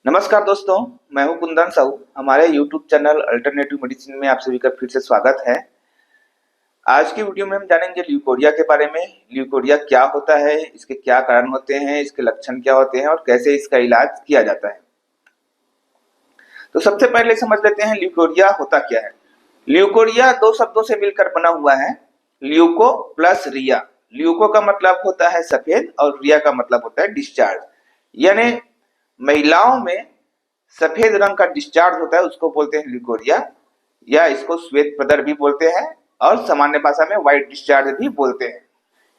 नमस्कार दोस्तों, मैं हूं कुंदन साहू। हमारे YouTube चैनल अल्टरनेटिव मेडिसिन में आप सभी का फिर से स्वागत है। आज की वीडियो में हम जानेंगे ल्यूकोरिया के बारे में। ल्यूकोरिया क्या होता है, इसके क्या कारण होते हैं, इसके लक्षण क्या होते हैं और कैसे इसका इलाज किया जाता है। तो सबसे पहले समझ लेते हैं ल्यूकोरिया होता क्या है। ल्यूकोरिया दो शब्दों से मिलकर बना हुआ है, ल्यूको प्लस रिया। ल्यूको का मतलब होता है सफेद और रिया का मतलब होता है डिस्चार्ज। यानी महिलाओं में सफेद रंग का डिस्चार्ज होता है, उसको बोलते हैं ल्यूकोरिया, या इसको श्वेत प्रदर भी बोलते हैं और सामान्य भाषा में व्हाइट डिस्चार्ज भी बोलते हैं।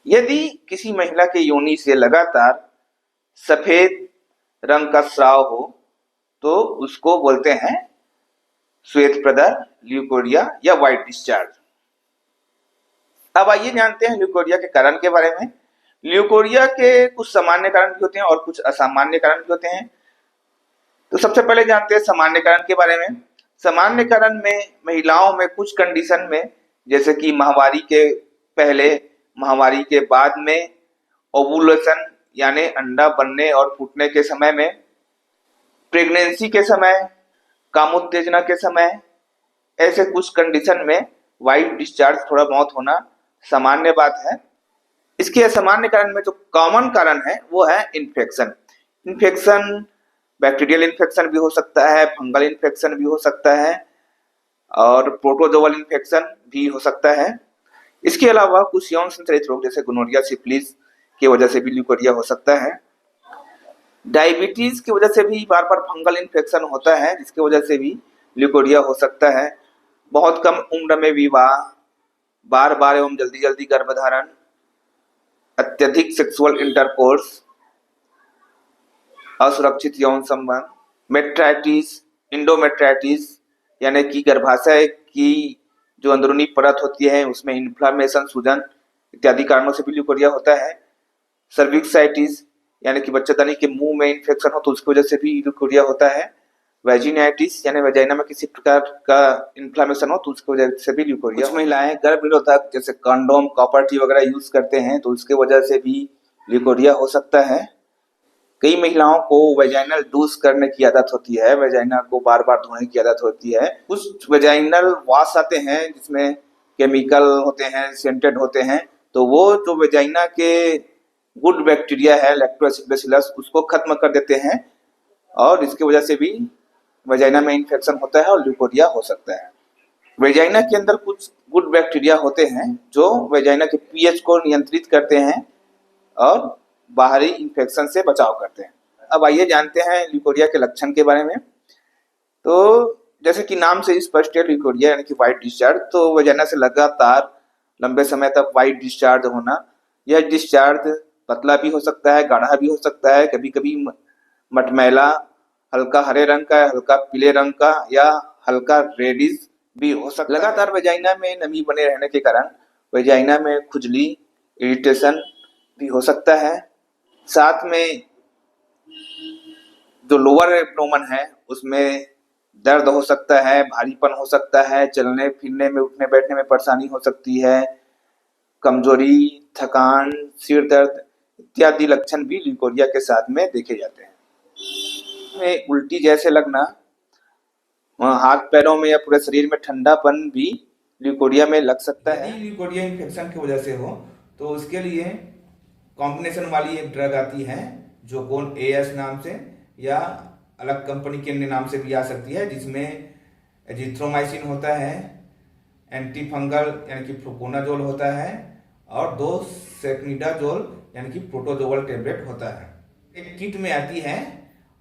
यदि किसी महिला के योनि से लगातार सफेद रंग का स्राव हो तो उसको बोलते हैं श्वेत प्रदर, ल्यूकोरिया या व्हाइट डिस्चार्ज। अब आइए जानते हैं ल्यूकोरिया के कारण के बारे में। ल्यूकोरिया के कुछ सामान्य कारण भी होते हैं और कुछ असामान्य कारण भी होते हैं। तो सबसे पहले जानते हैं सामान्य कारण के बारे में। सामान्य कारण में महिलाओं में कुछ कंडीशन में, जैसे कि माहवारी के पहले, माहवारी के बाद में, ओवुलेशन यानी अंडा बनने और फूटने के समय में, प्रेगनेंसी के समय, कामोत्तेजना के समय, ऐसे कुछ कंडीशन में व्हाइट डिस्चार्ज थोड़ा बहुत होना सामान्य बात है। इसके असामान्य कारण में जो कॉमन कारण है वो है इन्फेक्शन। इन्फेक्शन बैक्टीरियल इन्फेक्शन भी हो सकता है, फंगल इन्फेक्शन भी हो सकता है और प्रोटोजोअल इन्फेक्शन भी हो सकता है। इसके अलावा कुछ यौन संचालित रोग जैसे गोनोरिया, सिफिलिस की वजह से भी ल्यूकोरिया हो सकता है। डायबिटीज की वजह से भी बार बार फंगल इन्फेक्शन होता है, जिसकी वजह से भी ल्यूकोरिया हो सकता है। बहुत कम उम्र में विवाह, बार बार एवं जल्दी जल्दी गर्भधारण, अत्यधिक सेक्सुअल इंटरकोर्स, असुरक्षित यौन संबंध, मेट्राइटिस, इंडोमेट्राइटिस यानी कि गर्भाशय की जो अंदरूनी परत होती है उसमें इन्फ्लामेशन, सूजन इत्यादि कारणों से भी ल्यूकोरिया होता है। सर्विक्साइटिस यानी कि बच्चेदानी के मुंह में इन्फेक्शन हो तो उसकी वजह से भी ल्यूकोरिया होता है। वेजिनाइटिस यानी वेजाइना में किसी प्रकार का इन्फ्लामेशन हो तो उसकी वजह से भी ल्यूकोरिया। कुछ महिलाएं गर्भ निरोधक जैसे कंडोम, कॉपर टी वगैरह यूज करते हैं तो उसके वजह से भी ल्यूकोरिया हो सकता है। कई महिलाओं को वेजाइनल डूस करने की आदत होती है, वेजाइना को बार बार धोने की आदत होती है। कुछ वेजाइनल वॉश आते हैं जिसमें केमिकल होते हैं, सेंटेड होते हैं, तो वो जो वेजाइना के गुड बैक्टीरिया है लैक्टोबैसिलस उसको खत्म कर देते हैं और इसकी वजह से भी वेजाइना में इन्फेक्शन होता है और ल्यूकोरिया हो सकता है। वेजाइना के अंदर कुछ गुड बैक्टीरिया होते हैं जो वेजाइना के पीएच को नियंत्रित करते हैं और बाहरी इन्फेक्शन से बचाव करते हैं। अब आइए जानते हैं ल्यूकोरिया के लक्षण के बारे में। तो जैसे कि नाम से स्पष्ट है, ल्यूकोरिया यानी कि व्हाइट डिस्चार्ज, तो वजाइना से लगातार लंबे समय तक व्हाइट डिस्चार्ज होना। यह डिस्चार्ज पतला भी हो सकता है, गाढ़ा भी हो सकता है, कभी कभी मटमैला, हल्का हरे रंग का, हल्का पीले रंग का या हल्का रेडिश भी हो सकता है। लगातार वजाइना में नमी बने रहने के कारण वजाइना में खुजली, इरिटेशन भी हो सकता है। साथ में जो लोअर एब्डोमेन है उसमें दर्द हो सकता है, भारीपन हो सकता है, चलने फिरने में, उठने बैठने में परेशानी हो सकती है, कमजोरी, थकान, सिर दर्द इत्यादि लक्षण भी ल्यूकोरिया के साथ में देखे जाते हैं। में उल्टी जैसे लगना, हाथ पैरों में या पूरे शरीर में ठंडापन भी ल्यूकोरिया में लग सकता है। यदि ल्यूकोरिया इन्फेक्शन की वजह से हो तो उसके लिए कॉम्बिनेशन वाली एक ड्रग आती है जो कौन एएस नाम से या अलग कंपनी के अन्य नाम से भी आ सकती है, जिसमें एजिथ्रोमाइसिन होता है, एंटी फंगल यानी कि फ्लुकोनाजोल होता है और 2 सेक्निडाजोल यानी कि प्रोटोजोल टेबलेट होता है। एक किट में आती है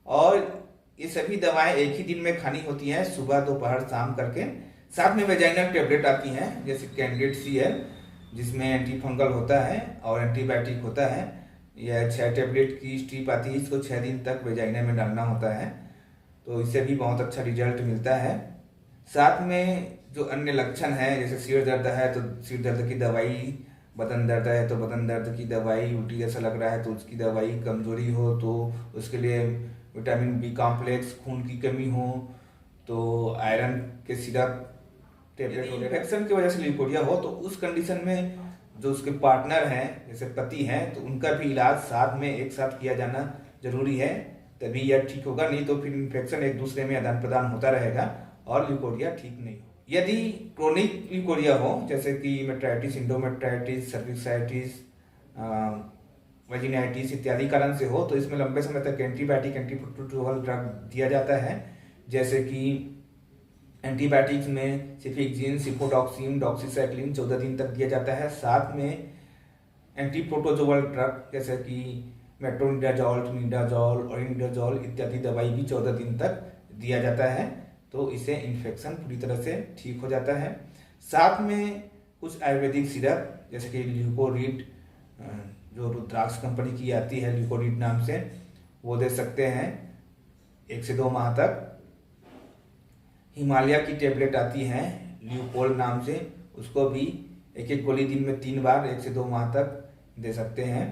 और ये सभी दवाएं एक ही दिन में खानी होती हैं, सुबह दोपहर शाम करके। साथ में वेजाइनल टेबलेट आती हैं जैसे कैंडिडेट सीएल, जिसमें एंटी फंगल होता है और एंटीबायोटिक होता है। यह 6 टेबलेट की स्ट्रिप आती है, इसको 6 दिन तक वेजाइना में डालना होता है, तो इससे भी बहुत अच्छा रिजल्ट मिलता है। साथ में जो अन्य लक्षण है जैसे सिर दर्द है तो सिर दर्द की दवाई, बदन दर्द है तो बदन दर्द की दवाई, उल्टी जैसा लग रहा है तो उसकी दवाई, कमजोरी हो तो उसके लिए विटामिन बी कॉम्प्लेक्स, खून की कमी हो तो आयरन के सिरप, टेबलेट। इन्फेक्शन की वजह से ल्यूकोरिया हो तो उस कंडीशन में जो उसके पार्टनर हैं जैसे पति हैं तो उनका भी इलाज साथ में एक साथ किया जाना जरूरी है, तभी यह ठीक होगा, नहीं तो फिर इन्फेक्शन एक दूसरे में आदान प्रदान होता रहेगा और ल्यूकोरिया ठीक नहीं हो। यदि क्रोनिक ल्यूकोरिया हो, जैसे कि मेट्राइटिस, इंडोमेट्राइटिस, सर्विक्साइटिस, वेजिनाइटिस इत्यादि कारण से हो, तो इसमें लंबे समय तक एंटीबायोटिक, एंटीप्रोटोजोअल ड्रग दिया जाता है। जैसे कि एंटीबायोटिक्स में सिफिक्सिन, सिफोडॉक्सिन, डॉक्सीसाइक्लिन 14 दिन तक दिया जाता है। साथ में एंटीप्रोटोजोअल ड्रग जैसे कि मेट्रोनिडाजोल, ट्रिनिडाजोल, ओरिनिडाजोल इत्यादि दवाई भी 14 दिन तक दिया जाता है, तो इससे इन्फेक्शन पूरी तरह से ठीक हो जाता है। साथ में कुछ आयुर्वेदिक सिरप जैसे कि ल्यूकोरीड, जो रुद्राक्ष कंपनी की आती है ल्यूकोरीड नाम से, वो दे सकते हैं 1 से 2 माह तक। हिमालय की टेबलेट आती है ल्यूपोल नाम से, उसको भी 1-1 गोली दिन में 3 बार 1 से 2 माह तक दे सकते हैं।